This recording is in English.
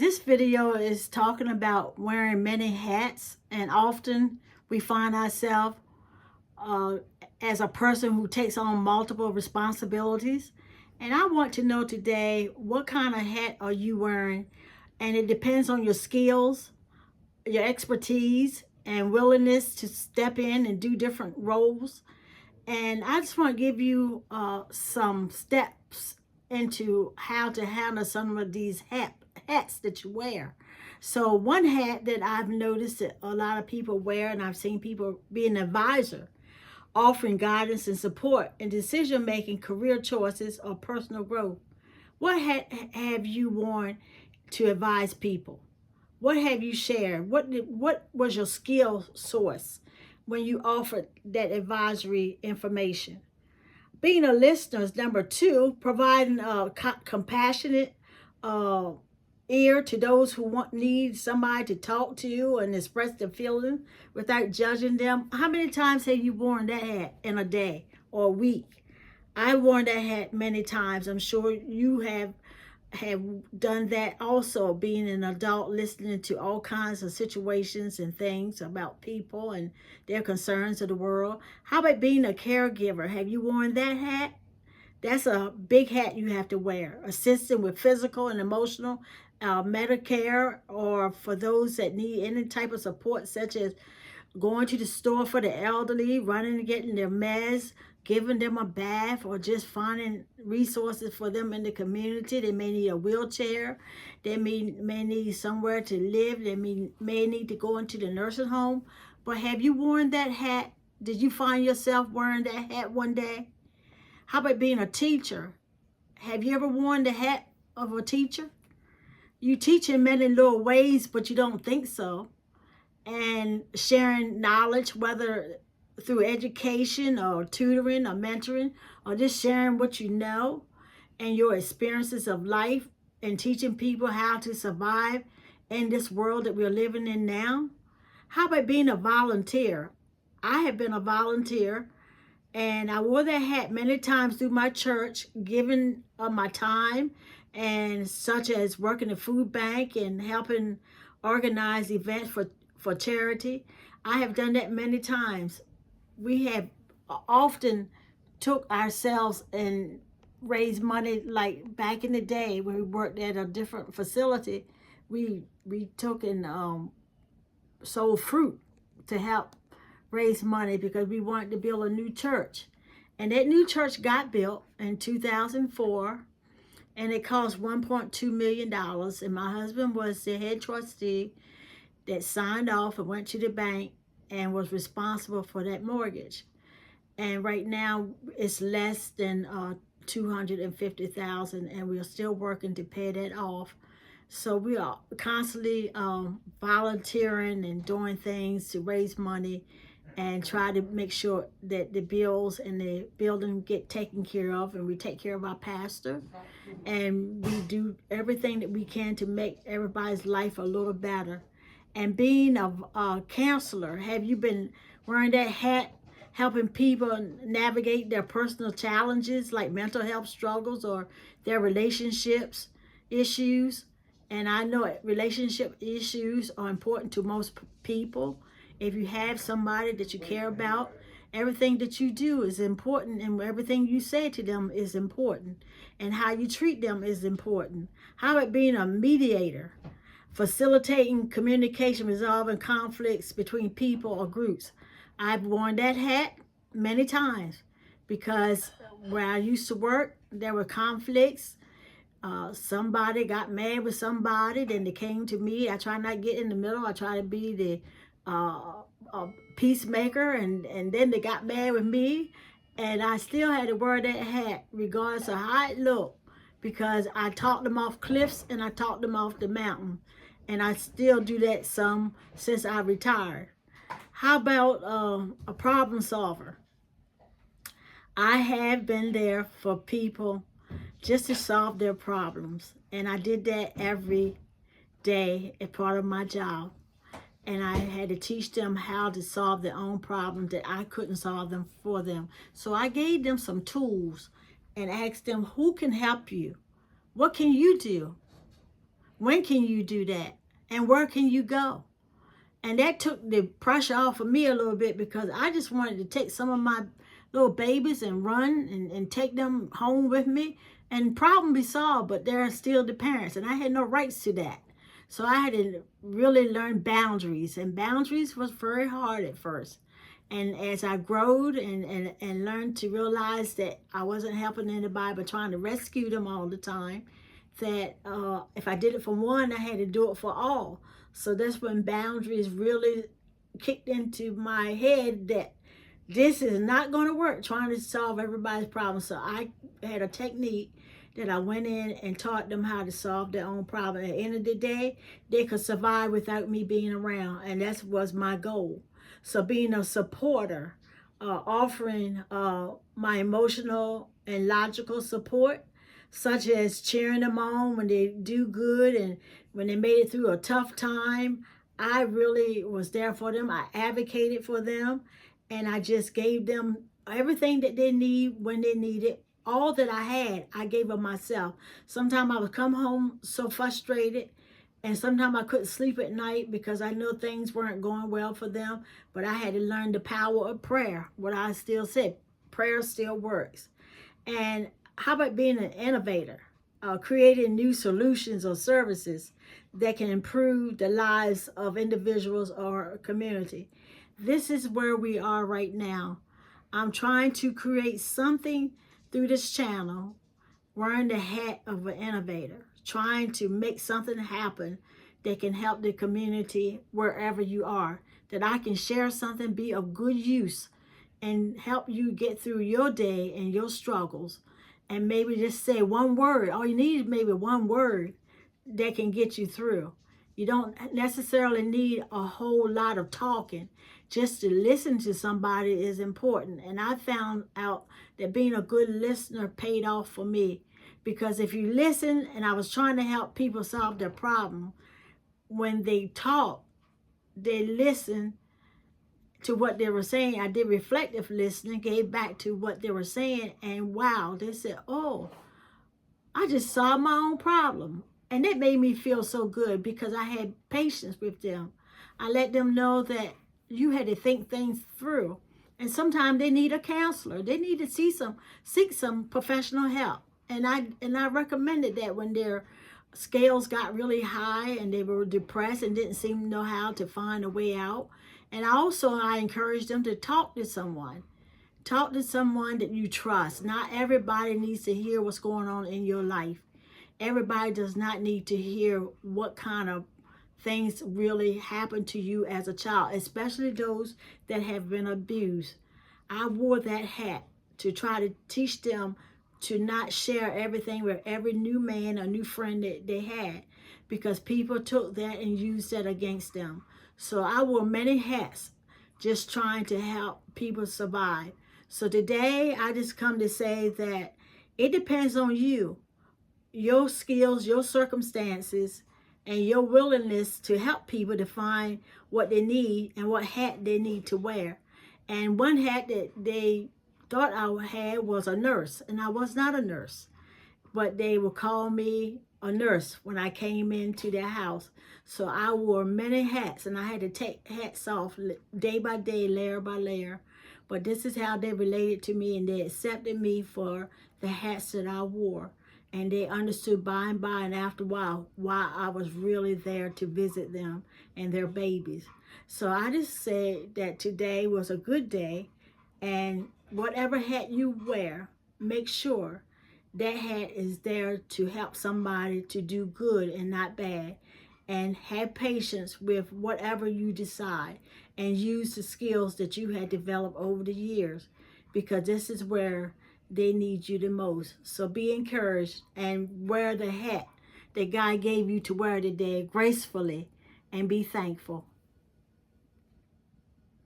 This video is talking about wearing many hats, and often we find ourselves uh, as a person who takes on multiple responsibilities. And I want to know today, what kind of hat are you wearing? And it depends on your skills, your expertise, and willingness to step in and do different roles. And I just want to give you some steps into how to handle some of these hats that you wear. So one hat that I've noticed that a lot of people wear, and I've seen people be an advisor, offering guidance and support in decision making, career choices, or personal growth. What hat have you worn to advise people? What have you shared? What was your skill source when you offered that advisory information? Being a listener is number two. Providing a compassionate uh, ear to those who need somebody to talk to and express their feelings without judging them. How many times have you worn that hat in a day or a week? I worn that hat many times. I'm sure you have done that also, being an adult, listening to all kinds of situations and things about people and their concerns of the world. How about being a caregiver? Have you worn that hat? That's a big hat you have to wear. Assisting with physical and emotional Medicare, or for those that need any type of support, such as going to the store for the elderly, running and getting their meds, giving them a bath, or just finding resources for them in the community. They may need a wheelchair. They may need somewhere to live. They may need to go into the nursing home. But have you worn that hat? Did you find yourself wearing that hat one day? How about being a teacher? Have you ever worn the hat of a teacher? You teach in many little ways, but you don't think so. And sharing knowledge, whether through education or tutoring or mentoring, or just sharing what you know and your experiences of life, and teaching people how to survive in this world that we're living in now. How about being a volunteer? I have been a volunteer, and I wore that hat many times through my church, giving of my time, and such as working the food bank and helping organize events for charity. I have done that many times. We have often took ourselves and raised money, like back in the day when we worked at a different facility. We took and sold fruit to help raise money because we wanted to build a new church. And that new church got built in 2004, and it cost $1.2 million. And my husband was the head trustee that signed off and went to the bank and was responsible for that mortgage. And right now it's less than $250,000, and we're still working to pay that off. So we are constantly volunteering and doing things to raise money and try to make sure that the bills and the building get taken care of, and we take care of our pastor, and we do everything that we can to make everybody's life a little better. And being a counselor, have you been wearing that hat, helping people navigate their personal challenges like mental health struggles or their relationships issues? And I know relationship issues are important to most people. If you have somebody that you care about, everything that you do is important, and everything you say to them is important, and how you treat them is important. How about being a mediator? Facilitating communication, resolving conflicts between people or groups. I've worn that hat many times because where I used to work, there were conflicts. Somebody got mad with somebody, then they came to me. I try not to get in the middle. I try to be the peacemaker, and then they got mad with me, and I still had to wear that hat regardless of how it looked, because I talked them off cliffs and I talked them off the mountain, and I still do that some since I retired. How about a problem solver? I have been there for people just to solve their problems, and I did that every day as part of my job. And I had to teach them how to solve their own problems that I couldn't solve them for them. So I gave them some tools and asked them, who can help you? What can you do? When can you do that? And where can you go? And that took the pressure off of me a little bit, because I just wanted to take some of my little babies and run and take them home with me and problem be solved, but they're still the parents and I had no rights to that. So I had to really learn boundaries, and boundaries was very hard at first. And as I growed and learned to realize that I wasn't helping anybody but trying to rescue them all the time, that if I did it for one, I had to do it for all. So that's when boundaries really kicked into my head, that this is not going to work, trying to solve everybody's problems. So I had a technique that I went in and taught them how to solve their own problem. At the end of the day, they could survive without me being around, and that was my goal. So being a supporter, offering my emotional and logical support, such as cheering them on when they do good and when they made it through a tough time. I really was there for them. I advocated for them, and I just gave them everything that they need when they need it. All that I had, I gave of myself. Sometimes I would come home so frustrated, and sometimes I couldn't sleep at night because I knew things weren't going well for them. But I had to learn the power of prayer. What I still said, prayer still works. And how about being an innovator, creating new solutions or services that can improve the lives of individuals or a community? This is where we are right now. I'm trying to create something through this channel, wearing the hat of an innovator, trying to make something happen that can help the community wherever you are, that I can share something, be of good use, and help you get through your day and your struggles. And maybe just say one word. All you need is maybe one word that can get you through. You don't necessarily need a whole lot of talking. Just to listen to somebody is important. And I found out that being a good listener paid off for me. Because if you listen, and I was trying to help people solve their problem, when they talk, they listen to what they were saying. I did reflective listening, gave back to what they were saying, and wow, they said, oh, I just solved my own problem. And that made me feel so good, because I had patience with them. I let them know that you had to think things through. And sometimes they need a counselor. They need to seek some professional help. And I recommended that when their scales got really high and they were depressed and didn't seem to know how to find a way out. And I encouraged them to talk to someone. Talk to someone that you trust. Not everybody needs to hear what's going on in your life. Everybody does not need to hear what kind of things really happened to you as a child, especially those that have been abused. I wore that hat to try to teach them to not share everything with every new man or new friend that they had, because people took that and used that against them. So I wore many hats just trying to help people survive. So today I just come to say that it depends on you, your skills, your circumstances, and your willingness to help people to find what they need and what hat they need to wear. And one hat that they thought I had was a nurse, and I was not a nurse, but they would call me a nurse when I came into their house. So I wore many hats, and I had to take hats off day by day, layer by layer. But this is how they related to me, and they accepted me for the hats that I wore. And they understood by and by and after a while why I was really there to visit them and their babies. So I just say that today was a good day, and whatever hat you wear, make sure that hat is there to help somebody to do good and not bad. And have patience with whatever you decide, and use the skills that you had developed over the years, because this is where they need you the most. So be encouraged and wear the hat that God gave you to wear today gracefully, and be thankful.